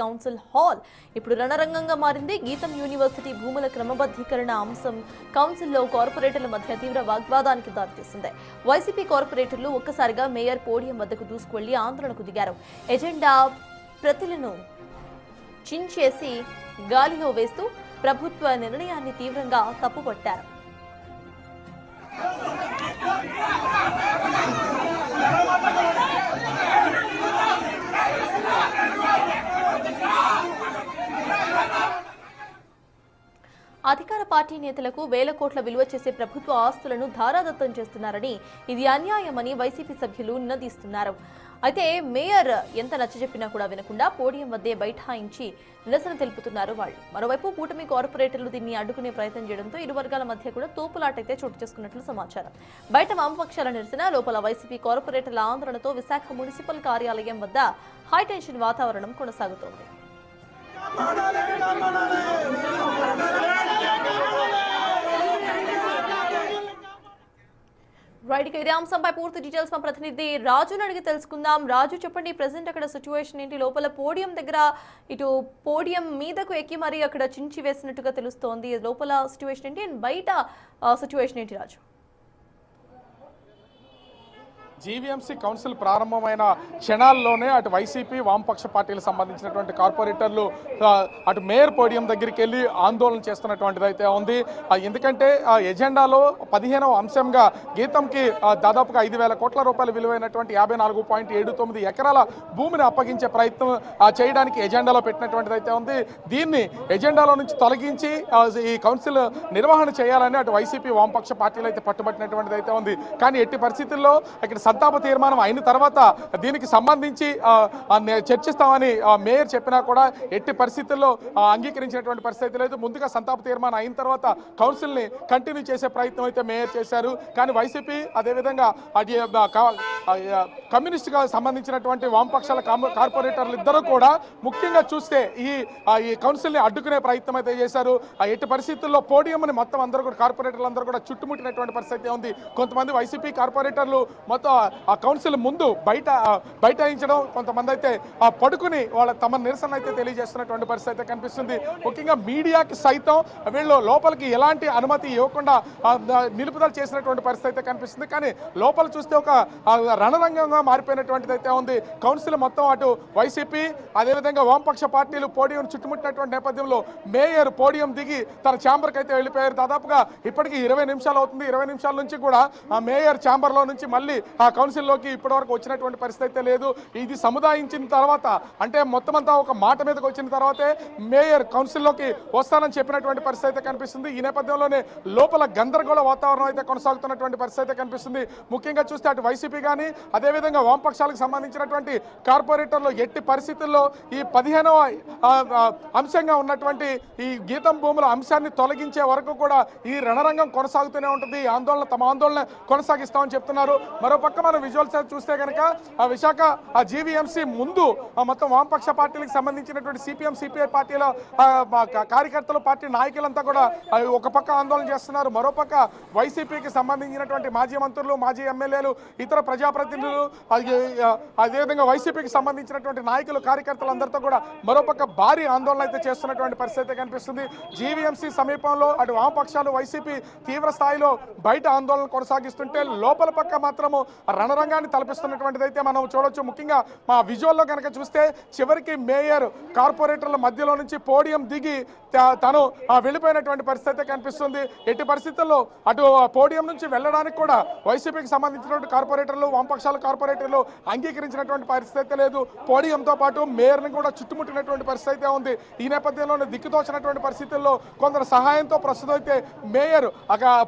Council hall ఇప్పుడు రణరంగంగా మారింది. గీతం యూనివర్సిటీ భూముల క్రమబద్ధీకరణ అంశం కౌన్సిల్లో కార్పొరేటర్ల మధ్య తీవ్ర వాగ్వాదానికి దారితీసింది. వైసీపీ కార్పొరేటర్లు ఒక్కసారిగా మేయర్ పోడియం వద్దకు దూసుకువెళ్లి ఆందోళనకు దిగారు. ఎజెండా ప్రతులను చించేసి గాలిలో వేస్తూ ప్రభుత్వ నిర్ణయాన్ని తీవ్రంగా తప్పుపట్టారు. అధికార పార్టీ నేతలకు వేల కోట్ల విలువ చేసే ప్రభుత్వ ఆస్తులను ధారాదత్తం చేస్తున్నారని, ఇది అన్యాయమని వైసీపీ సభ్యులు నినదిస్తున్నారు. అయితే మేయర్ ఎంత నచ్చజెప్పినా కూడా వినకుండా పోడియం వద్దే బైఠాయించి నిరసన తెలుపుతున్నారు వాళ్ళు. మరోవైపు కూటమి కార్పొరేటర్లు దీన్ని అడ్డుకునే ప్రయత్నం చేయడంతో ఇరు వర్గాల మధ్య కూడా తోపులాటైతే చోటు చేసుకున్నట్లు సమాచారం. బయట వామపక్షాల నిరసన, లోపల వైసీపీ కార్పొరేటర్ల ఆందోళనతో విశాఖ మున్సిపల్ కార్యాలయం వద్ద హైటెన్షన్ వాతావరణం కొనసాగుతోంది. రైట్, ఇదే అంశంపై పూర్తి డీటెయిల్స్ మా ప్రతినిధి రాజుని అడిగి తెలుసుకుందాం. రాజు, చెప్పండి, ప్రెసెంట్ అక్కడ సిచ్యువేషన్ ఏంటి? లోపల పోడియం దగ్గర ఇటు పోడియం మీదకు ఎక్కి మరి అక్కడ చించి వేసినట్టుగా తెలుస్తోంది. లోపల సిచ్యువేషన్ ఏంటి అండ్ బయట సిచ్యువేషన్ ఏంటి రాజు? జీవీఎంసీ కౌన్సిల్ ప్రారంభమైన క్షణాల్లోనే అటు వైసీపీ వామపక్ష పార్టీలకు సంబంధించినటువంటి కార్పొరేటర్లు అటు మేయర్ పోడియం దగ్గరికి వెళ్ళి ఆందోళన చేస్తున్నటువంటిది అయితే ఉంది. ఎందుకంటే ఎజెండాలో 15వ అంశంగా గీతంకి దాదాపుగా 5,000 కోట్ల రూపాయల విలువైనటువంటి 54.79 ఎకరాల భూమిని అప్పగించే ప్రయత్నం చేయడానికి ఎజెండాలో పెట్టినటువంటిది అయితే ఉంది. దీన్ని ఎజెండాలో నుంచి తొలగించి ఈ కౌన్సిల్ నిర్వహణ చేయాలని అటు వైసీపీ వామపక్ష పార్టీలు అయితే పట్టుబట్టినటువంటిది అయితే ఉంది. కానీ ఎట్టి పరిస్థితుల్లో ఇక్కడ సంతాప తీర్మానం అయిన తర్వాత దీనికి సంబంధించి చర్చిస్తామని మేయర్ చెప్పినా కూడా ఎట్టి పరిస్థితుల్లో అంగీకరించినటువంటి పరిస్థితి లేదు. ముందుగా సంతాప తీర్మానం అయిన తర్వాత కౌన్సిల్ని కంటిన్యూ చేసే ప్రయత్నం అయితే మేయర్ చేశారు. కానీ వైసీపీ అదేవిధంగా కమ్యూనిస్ట్గా సంబంధించినటువంటి వామపక్షాల కార్పొరేటర్లు ఇద్దరు కూడా ముఖ్యంగా చూస్తే ఈ కౌన్సిల్ని అడ్డుకునే ప్రయత్నం అయితే చేశారు. ఎట్టి పరిస్థితుల్లో పోడియంని మొత్తం అందరూ కూడా కార్పొరేటర్లు అందరూ కూడా చుట్టుముట్టినటువంటి పరిస్థితి ఉంది. కొంతమంది వైసీపీ కార్పొరేటర్లు మొత్తం ఆ కౌన్సిల్ ముందు బైఠాయించడం, కొంతమంది అయితే పడుకుని వాళ్ళ తమ నిరసన అయితే తెలియజేస్తున్నటువంటి పరిస్థితి అయితే కనిపిస్తుంది. ముఖ్యంగా మీడియాకి సైతం వీళ్ళు లోపలికి ఎలాంటి అనుమతి ఇవ్వకుండా నిలుపుదల చేసినటువంటి పరిస్థితి అయితే కనిపిస్తుంది. కానీ లోపల చూస్తే ఒక రణరంగంగా మారిపోయినటువంటిది అయితే ఉంది. కౌన్సిల్ మొత్తం అటు వైసీపీ అదేవిధంగా వామపక్ష పార్టీలు పోడియం చుట్టుముట్టినటువంటి నేపథ్యంలో మేయర్ పోడియం దిగి తన ఛాంబర్కి అయితే వెళ్ళిపోయారు. దాదాపుగా ఇప్పటికీ 20 నిమిషాలు అవుతుంది. 20 నిమిషాల నుంచి కూడా ఆ మేయర్ ఛాంబర్లో నుంచి మళ్ళీ ఆ కౌన్సిల్లోకి ఇప్పటివరకు వచ్చినటువంటి పరిస్థితి అయితే లేదు. ఇది సముదాయించిన తర్వాత, అంటే మొత్తం అంతా ఒక మాట మీదకి వచ్చిన తర్వాతే మేయర్ కౌన్సిల్లోకి వస్తానని చెప్పినటువంటి పరిస్థితి అయితే కనిపిస్తుంది. ఈ నేపథ్యంలోనే లోపల గందరగోళ వాతావరణం అయితే కొనసాగుతున్నటువంటి పరిస్థితి అయితే కనిపిస్తుంది. ముఖ్యంగా చూస్తే అటు వైసీపీ కానీ అదేవిధంగా వామపక్షాలకు సంబంధించినటువంటి కార్పొరేటర్లు ఎట్టి పరిస్థితుల్లో ఈ 15వ అంశంగా ఉన్నటువంటి ఈ గీతం భూముల అంశాన్ని తొలగించే వరకు కూడా ఈ రణరంగం కొనసాగుతూనే ఉంటుంది. ఈ ఆందోళన తమ ఆందోళన కొనసాగిస్తామని చెప్తున్నారు. మరోపక్క మనం విజువల్స్ చూస్తే కనుక విశాఖ జీవీఎంసీ ముందు మొత్తం వామపక్ష పార్టీలకు సంబంధించినటువంటి సిపిఎం సిపిఐ పార్టీల కార్యకర్తలు పార్టీ నాయకులంతా కూడా ఒక పక్క ఆందోళన చేస్తున్నారు. మరోపక్క వైసీపీకి సంబంధించినటువంటి మాజీ మంత్రులు, మాజీ ఎమ్మెల్యేలు, ఇతర ప్రజాప్రతినిధులు, అదేవిధంగా వైసీపీకి సంబంధించినటువంటి నాయకులు, కార్యకర్తలు అందరితో కూడా మరోపక్క భారీ ఆందోళన అయితే చేస్తున్నటువంటి పరిస్థితి కనిపిస్తుంది. జీవీఎంసీ సమీపంలో అటు వామపక్షాలు, వైసీపీ తీవ్ర స్థాయిలో బయట ఆందోళన కొనసాగిస్తుంటే లోపల పక్క మాత్రము రణరంగాన్ని తలపిస్తున్నటువంటిది అయితే మనం చూడొచ్చు. ముఖ్యంగా మా విజువల్లో కనుక చూస్తే చివరికి మేయర్ కార్పొరేటర్ల మధ్యలో నుంచి పోడియం దిగి తను వెళ్ళిపోయినటువంటి పరిస్థితి కనిపిస్తుంది. ఎట్టి పరిస్థితుల్లో అటు పోడియం నుంచి వెళ్ళడానికి కూడా వైసీపీకి సంబంధించినటువంటి కార్పొరేటర్లు, వామపక్షాల కార్పొరేటర్లు అంగీకరించినటువంటి పరిస్థితి లేదు. పోడియంతో పాటు మేయర్ని కూడా చుట్టుముట్టినటువంటి పరిస్థితి ఉంది. ఈ నేపథ్యంలోనే దిక్కుతోచినటువంటి పరిస్థితుల్లో కొందరు సహాయంతో ప్రస్తుతం అయితే మేయర్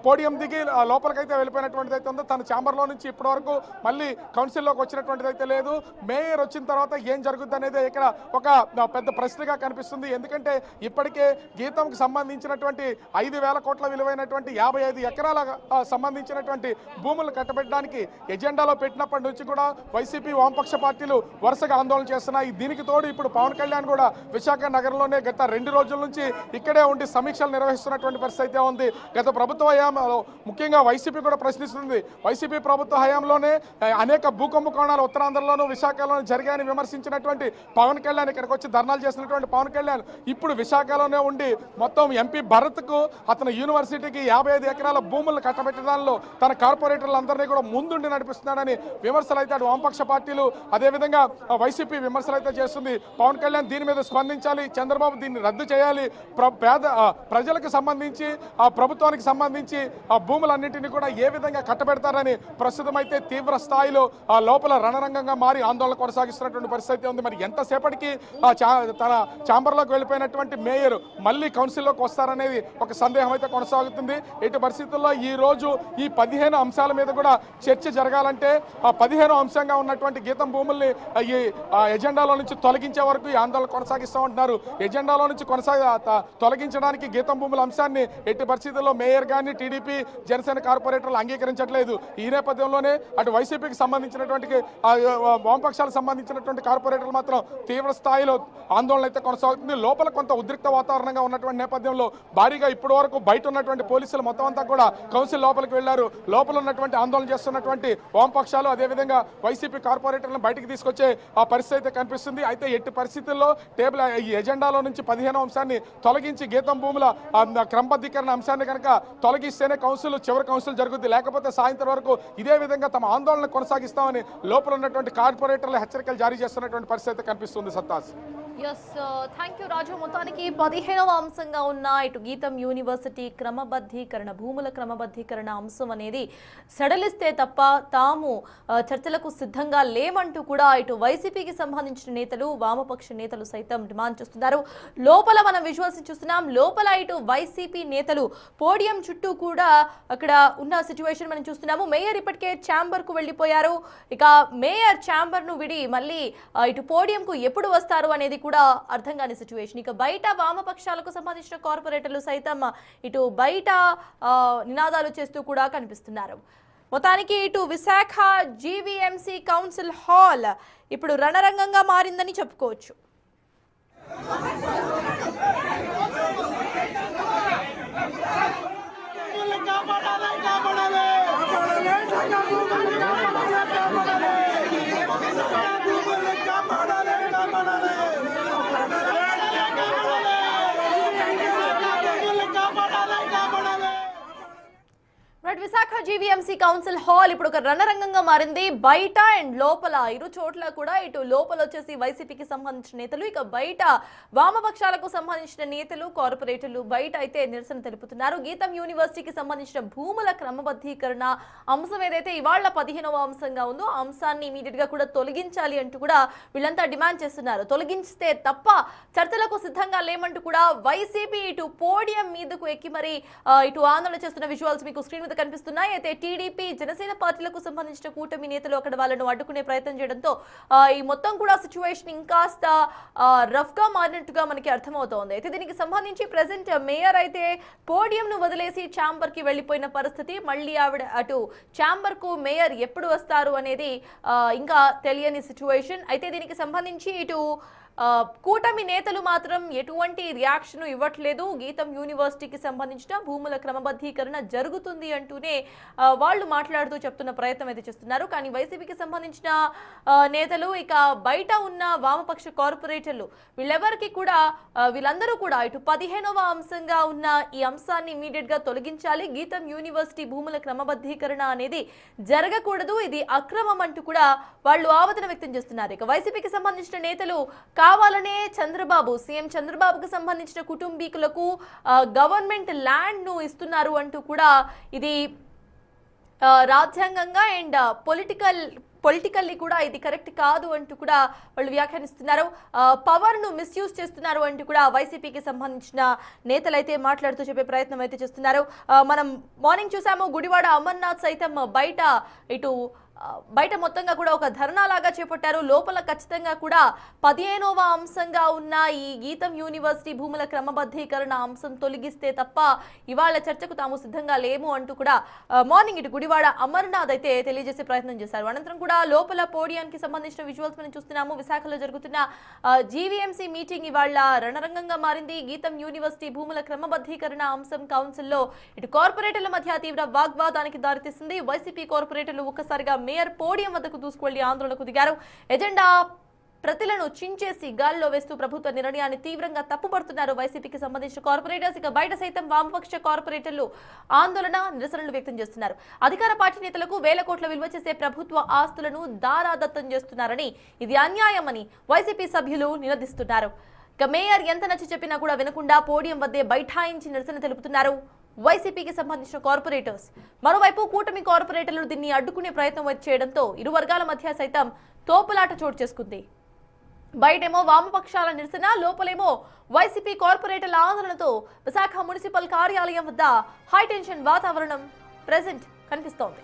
పోడియం దిగి లోపలికైతే వెళ్ళిపోయినటువంటిది అయితే ఉందో. తన ఛాంబర్లో నుంచి ఇప్పటివరకు మళ్ళీ కౌన్సిల్లోకి వచ్చినటువంటిది అయితే లేదు. మేయర్ వచ్చిన తర్వాత ఏం జరుగుతుంది అనేది ఇక్కడ ఒక పెద్ద ప్రశ్నగా కనిపిస్తుంది. ఎందుకంటే ఇప్పటికే గీతంకి సంబంధించినటువంటి 5,000 కోట్ల విలువైనటువంటి 55 ఎకరాల సంబంధించినటువంటి భూములు కట్టబెట్టడానికి ఎజెండాలో పెట్టినప్పటి నుంచి కూడా వైసీపీ వామపక్ష పార్టీలు వరుసగా ఆందోళన చేస్తున్నాయి. దీనికి తోడు ఇప్పుడు పవన్ కళ్యాణ్ కూడా విశాఖ నగరంలోనే గత 2 రోజుల నుంచి ఇక్కడే ఉండి సమీక్షలు నిర్వహిస్తున్నటువంటి పరిస్థితి అయితే ఉంది. గత ప్రభుత్వ హయాంలో ముఖ్యంగా వైసీపీ కూడా ప్రశ్నిస్తుంది. వైసీపీ ప్రభుత్వ హయాంలో గతంలోనే అనేక భూకుంభకోణాలు ఉత్తరాంధ్రలోనూ విశాఖలోనూ జరిగాయని విమర్శించినటువంటి పవన్ కళ్యాణ్ ఇక్కడికి వచ్చి ధర్నాలు చేసినటువంటి పవన్ కళ్యాణ్ ఇప్పుడు విశాఖలోనే ఉండి మొత్తం ఎంపీ భరత్కు అతను యూనివర్సిటీకి 55 ఎకరాల భూములను కట్టబెట్టడంలో తన కార్పొరేటర్లందరినీ కూడా ముందుండి నడిపిస్తున్నాడని విమర్శలు అయితే అటు వామపక్ష పార్టీలు అదేవిధంగా వైసీపీ విమర్శలు అయితే చేస్తుంది. పవన్ కళ్యాణ్ దీని మీద స్పందించాలి, చంద్రబాబు దీన్ని రద్దు చేయాలి, ప్రజలకు సంబంధించి ప్రభుత్వానికి సంబంధించి ఆ భూములన్నింటినీ కూడా ఏ విధంగా కట్టబెడతారని ప్రస్తుతం అయితే తీవ్ర స్థాయిలో లోపల రణరంగంగా మారి ఆందోళన కొనసాగిస్తున్నటువంటి పరిస్థితి ఉంది. మరి ఎంతసేపటికి తన ఛాంబర్లోకి వెళ్ళిపోయినటువంటి మేయర్ మళ్ళీ కౌన్సిల్లోకి వస్తారనేది ఒక సందేహం అయితే కొనసాగుతుంది. ఎటు పరిస్థితుల్లో ఈ రోజు ఈ 15 అంశాల మీద కూడా చర్చ జరగాలంటే ఆ 15 అంశంగా ఉన్నటువంటి గీతం భూముల్ని ఈ ఎజెండాలో నుంచి తొలగించే వరకు ఈ ఆందోళన కొనసాగిస్తూ ఉంటున్నారు. ఎజెండాలో నుంచి తొలగించడానికి గీతం భూముల అంశాన్ని ఎట్టి పరిస్థితుల్లో మేయర్ కానీ టీడీపీ జనసేన కార్పొరేటర్లు అంగీకరించట్లేదు. ఈ నేపథ్యంలోనే అటు వైసీపీకి సంబంధించినటువంటి వామపక్షాలకు సంబంధించినటువంటి కార్పొరేటర్లు మాత్రం తీవ్ర స్థాయిలో ఆందోళన అయితే కొనసాగుతుంది. లోపల కొంత ఉద్రిక్త వాతావరణంగా ఉన్నటువంటి నేపథ్యంలో భారీగా ఇప్పటి వరకు బయట ఉన్నటువంటి పోలీసులు మొత్తం అంతా కూడా కౌన్సిల్ లోపలికి వెళ్లారు. లోపల ఉన్నటువంటి ఆందోళన చేస్తున్నటువంటి వామపక్షాలు అదేవిధంగా వైసీపీ కార్పొరేటర్లను బయటికి తీసుకొచ్చే ఆ పరిస్థితి అయితే కనిపిస్తుంది. అయితే ఎట్టి పరిస్థితుల్లో ఈ ఎజెండాలో నుంచి 15వ అంశాన్ని తొలగించి గీతం భూముల క్రమబద్ధీకరణ అంశాన్ని కనుక తొలగిస్తేనే చివరి కౌన్సిల్ జరుగుతుంది. లేకపోతే సాయంత్రం వరకు ఇదే విధంగా తమ ఆందోళన కొనసాగిస్తామని లోపల ఉన్నటువంటి కార్పొరేటర్లు హెచ్చరికలు జారీ చేస్తున్నటువంటి పరిస్థితి కనిపిస్తుంది. సత్తాస్. థ్యాంక్ యూ రాజు. మొత్తానికి 15వ అంశంగా ఉన్న ఇటు గీతం యూనివర్సిటీ క్రమబద్ధీకరణ భూముల క్రమబద్ధీకరణ అంశం అనేది సడలిస్తే తప్ప తాము చర్చలకు సిద్ధంగా లేమంటూ కూడా ఇటు వైసీపీకి సంబంధించిన నేతలు వామపక్ష నేతలు సైతం డిమాండ్ చేస్తున్నారు. లోపల మనం విజువల్స్ చూస్తున్నాం. లోపల ఇటు వైసీపీ నేతలు పోడియం చుట్టూ కూడా అక్కడ ఉన్న సిచ్యువేషన్ మనం చూస్తున్నాము. మేయర్ ఇప్పటికే ఛాంబర్ కు వెళ్ళిపోయారు. ఇక మేయర్ ఛాంబర్ ను విడి మళ్ళీ ఇటు పోడియం కు ఎప్పుడు వస్తారు అనేది కూడా అర్థం కాని సిచ్యువేషన్. ఇక బయట వామపక్షాలకు సంబంధించిన కార్పొరేటర్లు సైతం ఇటు బయట నినాదాలు చేస్తూ కూడా కనిపిస్తున్నారు. మొత్తానికి ఇటు విశాఖ జీవీఎంసీ కౌన్సిల్ హాల్ ఇప్పుడు రణరంగంగా మారిందని చెప్పుకోవచ్చు. విశాఖ జీవీఎంసీ కౌన్సిల్ హాల్ ఇప్పుడు ఒక రణరంగంగా మారింది. బయట అండ్ లోపల ఇరు చోట్ల కూడా ఇటు లోపల వచ్చేసి వైసీపీకి సంబంధించిన నేతలు, ఇక బయట వామపక్షాలకు సంబంధించిన నేతలు కార్పొరేటర్లు బయట అయితే నిరసన తెలుపుతున్నారు. గీతం యూనివర్సిటీకి సంబంధించిన భూముల క్రమబద్ధీకరణ అంశం ఏదైతే ఇవాళ 15వ అంశంగా ఉందో ఆ అంశాన్ని ఇమీడియట్ గా కూడా తొలగించాలి అంటూ కూడా వీళ్ళంతా డిమాండ్ చేస్తున్నారు. తొలగిస్తే తప్ప చర్చలకు సిద్ధంగా లేమంటూ కూడా వైసీపీ ఇటు పోడియం మీదకు ఎక్కి మరి ఇటు ఆందోళన చేస్తున్న విజువల్స్ మీకు స్క్రీన్ మీద కనిపిస్తున్నాయి. అయితే టీడీపీ జనసేన పార్టీలకు సంబంధించిన కూటమి నేతలు అక్కడ వాళ్ళను అడ్డుకునే ప్రయత్నం చేయడంతో ఈ మొత్తం కూడా సిచ్యువేషన్ ఇంకాస్త రఫ్ గా మారినట్టుగా మనకి అర్థమవుతోంది. అయితే దీనికి సంబంధించి ప్రెసెంట్ మేయర్ అయితే పోడియం ను వదిలేసి ఛాంబర్ కి వెళ్లిపోయిన పరిస్థితి. మళ్ళీ ఆవిడ అటు ఛాంబర్ కు మేయర్ ఎప్పుడు వస్తారు అనేది ఇంకా తెలియని సిచ్యువేషన్. అయితే దీనికి సంబంధించి ఇటు కూటమి నేతలు మాత్రం ఎటువంటి రియాక్షన్ ఇవ్వట్లేదు. గీతం యూనివర్సిటీకి సంబంధించిన భూముల క్రమబద్ధీకరణ జరుగుతుంది అంటూనే వాళ్ళు మాట్లాడుతూ చెప్తున్న ప్రయత్నం అయితే చేస్తున్నారు. కానీ వైసీపీకి సంబంధించిన నేతలు ఇక బయట ఉన్న వామపక్ష కార్పొరేటర్లు వీళ్ళందరూ కూడా ఇటు 15వ అంశంగా ఉన్న ఈ అంశాన్ని ఇమీడియట్ గా తొలగించాలి. గీతం యూనివర్సిటీ భూముల క్రమబద్ధీకరణ అనేది జరగకూడదు, ఇది అక్రమం అంటూ కూడా వాళ్ళు ఆవేదన వ్యక్తం చేస్తున్నారు. ఇక వైసీపీకి సంబంధించిన నేతలు కావాలనే సీఎం చంద్రబాబుకు సంబంధించిన కుటుంబీకులకు గవర్నమెంట్ ల్యాండ్ ను ఇస్తున్నారు అంటూ కూడా ఇది రాజ్యాంగంగా అండ్ పొలిటికల్లీ కూడా ఇది కరెక్ట్ కాదు అంటూ కూడా వాళ్ళు వ్యాఖ్యానిస్తున్నారు. పవర్ ను మిస్యూజ్ చేస్తున్నారు అంటూ కూడా వైసీపీకి సంబంధించిన నేతలు అయితే మాట్లాడుతూ చెప్పే ప్రయత్నం అయితే చేస్తున్నారు. మనం మార్నింగ్ చూసాము గుడివాడ అమర్నాథ్ సైతం బయట మొత్తంగా కూడా ఒక ధర్నా లాగా చేపట్టారు. లోపల ఖచ్చితంగా కూడా 15వ అంశంగా ఉన్న ఈ గీతం యూనివర్సిటీ భూముల క్రమబద్ధీకరణ అంశం తొలగిస్తే తప్ప ఇవాళ చర్చకు తాము సిద్ధంగా లేము అంటూ కూడా మార్నింగ్ ఇటు గుడివాడ అమర్నాథ్ అయితే తెలియజేసే ప్రయత్నం చేశారు. అనంతరం కూడా లోపల పోడియానికి సంబంధించిన విజువల్స్ మనం చూస్తున్నాము. విశాఖలో జరుగుతున్న జీవీఎంసీ మీటింగ్ ఇవాళ రణరంగంగా మారింది. గీతం యూనివర్సిటీ భూముల క్రమబద్ధీకరణ అంశం కౌన్సిల్లో ఇటు కార్పొరేటర్ల మధ్య తీవ్ర వాగ్వాదానికి దారితీసింది. వైసీపీ కార్పొరేటర్లు ఒక్కసారిగా మేయర్ పోడియం వద్దకు దూసుకువెళ్లి ఆందోళనకు దిగారు. ఎజెండా ప్రతిలను చించేసి గాల్లో వేస్తూ ప్రభుత్వ నిర్ణయాన్ని తీవ్రంగా తప్పుపడుతున్నారు వైసీపీకి సంబంధించిన కార్పొరేటర్స్. ఇక బయట సైతం వామపక్ష కార్పొరేటర్లు ఆందోళన నిరసనలు వ్యక్తం చేస్తున్నారు. అధికార పార్టీ నేతలకు వేల కోట్ల విలువ చేసే ప్రభుత్వ ఆస్తులను దారాదత్తం చేస్తున్నారని, ఇది అన్యాయమని వైసీపీ సభ్యులు నిలదీస్తున్నారు. ఇక మేయర్ ఎంత నచ్చి చెప్పినా కూడా వినకుండా పోడియం వద్దే బైఠాయించి నిరసన తెలుపుతున్నారు వైసీపీకి సంబంధించిన కార్పొరేటర్స్. మరోవైపు కూటమి కార్పొరేటర్లు దీన్ని అడ్డుకునే ప్రయత్నం చేయడంతో ఇరు వర్గాల మధ్య సైతం తోపులాట చోటు చేసుకుంది. బయటేమో వామపక్షాల నిరసన, లోపలేమో వైసీపీ కార్పొరేటర్ల ఆందోళనతో విశాఖ మున్సిపల్ కార్యాలయం వద్ద హైటెన్షన్ వాతావరణం ప్రెజెంట్ కనిపిస్తోంది.